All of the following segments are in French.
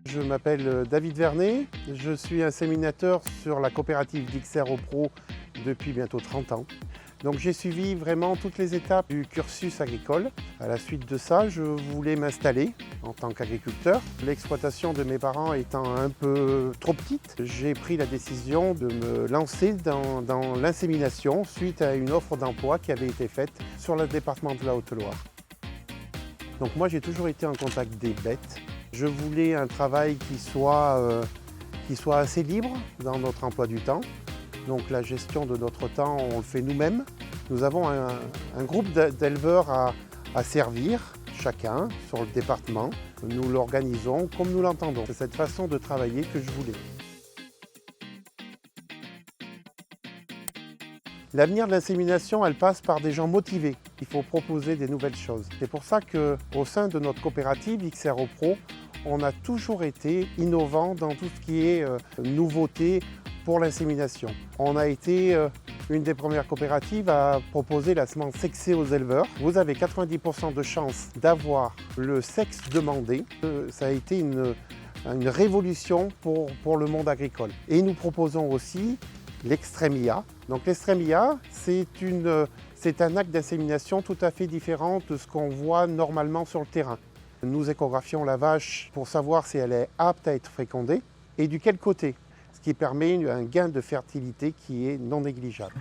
Je m'appelle David Vernet, je suis inséminateur sur la coopérative d'XRO Pro depuis bientôt 30 ans. Donc j'ai suivi vraiment toutes les étapes du cursus agricole. À la suite de ça, je voulais m'installer en tant qu'agriculteur. L'exploitation de mes parents étant un peu trop petite, j'ai pris la décision de me lancer dans l'insémination suite à une offre d'emploi qui avait été faite sur le département de la Haute-Loire. Donc moi j'ai toujours été en contact des bêtes. Je voulais un travail qui soit assez libre dans notre emploi du temps. Donc la gestion de notre temps, on le fait nous-mêmes. Nous avons un groupe d'éleveurs à servir, chacun, sur le département. Nous l'organisons comme nous l'entendons. C'est cette façon de travailler que je voulais. L'avenir de l'insémination, elle passe par des gens motivés. Il faut proposer des nouvelles choses. C'est pour ça qu'au sein de notre coopérative XRO Pro, on a toujours été innovant dans tout ce qui est nouveauté pour l'insémination. On a été une des premières coopératives à proposer la semence sexée aux éleveurs. Vous avez 90% de chances d'avoir le sexe demandé. Ça a été une révolution pour le monde agricole. Et nous proposons aussi l'extrême IA. Donc l'extrême IA, c'est un acte d'insémination tout à fait différent de ce qu'on voit normalement sur le terrain. Nous échographions la vache pour savoir si elle est apte à être fécondée et du quel côté, ce qui permet un gain de fertilité qui est non négligeable.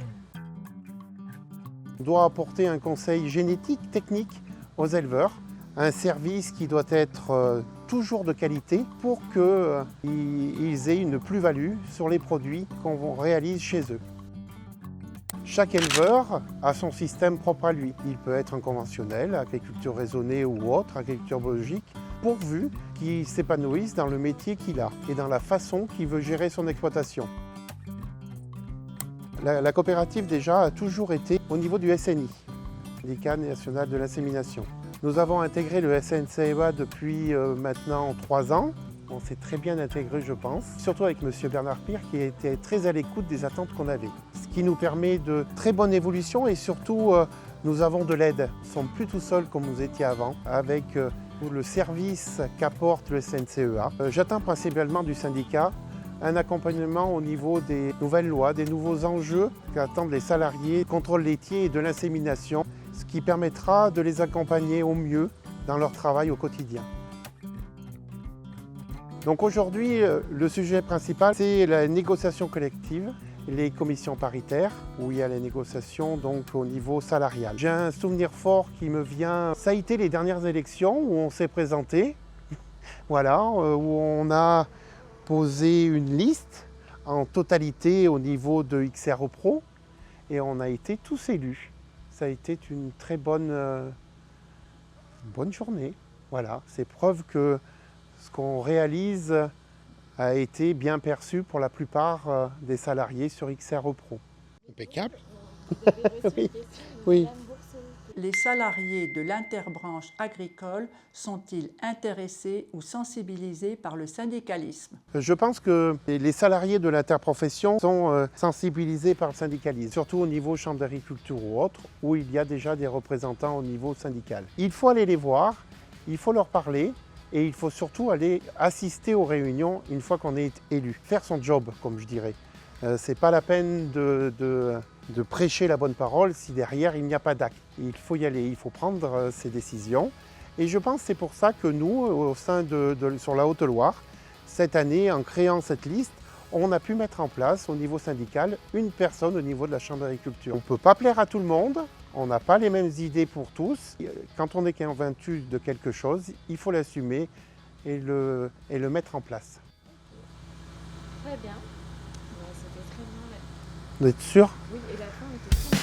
On doit apporter un conseil génétique, technique aux éleveurs, un service qui doit être toujours de qualité pour qu'ils aient une plus-value sur les produits qu'on réalise chez eux. Chaque éleveur a son système propre à lui. Il peut être un conventionnel, agriculture raisonnée ou autre, agriculture biologique, pourvu qu'il s'épanouisse dans le métier qu'il a et dans la façon qu'il veut gérer son exploitation. La coopérative déjà a toujours été au niveau du SNI, syndicat national de l'insémination. Nous avons intégré le SNCEA depuis maintenant 3 ans. On s'est très bien intégré, je pense, surtout avec M. Bernard Pire qui était très à l'écoute des attentes qu'on avait. Ce qui nous permet de très bonne évolution et surtout, nous avons de l'aide. Nous ne sommes plus tout seuls comme nous étions avant, avec le service qu'apporte le SNCEA. J'attends principalement du syndicat un accompagnement au niveau des nouvelles lois, des nouveaux enjeux qu'attendent les salariés, contrôle laitier et de l'insémination, ce qui permettra de les accompagner au mieux dans leur travail au quotidien. Donc aujourd'hui, le sujet principal, c'est la négociation collective, les commissions paritaires, où il y a les négociations donc, au niveau salarial. J'ai un souvenir fort qui me vient, ça a été les dernières élections où on s'est présenté, voilà, où on a posé une liste en totalité au niveau de XRO Pro, et on a été tous élus. Ça a été une très bonne journée, voilà, c'est preuve que ce qu'on réalise a été bien perçu pour la plupart des salariés sur XRO Pro. Impeccable. Oui. Oui. Les salariés de l'interbranche agricole sont-ils intéressés ou sensibilisés par le syndicalisme? Je pense que les salariés de l'interprofession sont sensibilisés par le syndicalisme, surtout au niveau chambre d'agriculture ou autre, où il y a déjà des représentants au niveau syndical. Il faut aller les voir, il faut leur parler. Et il faut surtout aller assister aux réunions une fois qu'on est élu. Faire son job, comme je dirais. Ce n'est pas la peine de prêcher la bonne parole si derrière il n'y a pas d'acte. Il faut y aller, il faut prendre ses décisions. Et je pense que c'est pour ça que nous, au sein sur la Haute-Loire, cette année, en créant cette liste, on a pu mettre en place au niveau syndical une personne au niveau de la Chambre d'agriculture. On ne peut pas plaire à tout le monde. On n'a pas les mêmes idées pour tous. Quand on est convaincu de quelque chose, il faut l'assumer et le mettre en place. Très bien. C'était très bien. Vous êtes sûr? Oui, et la fin était très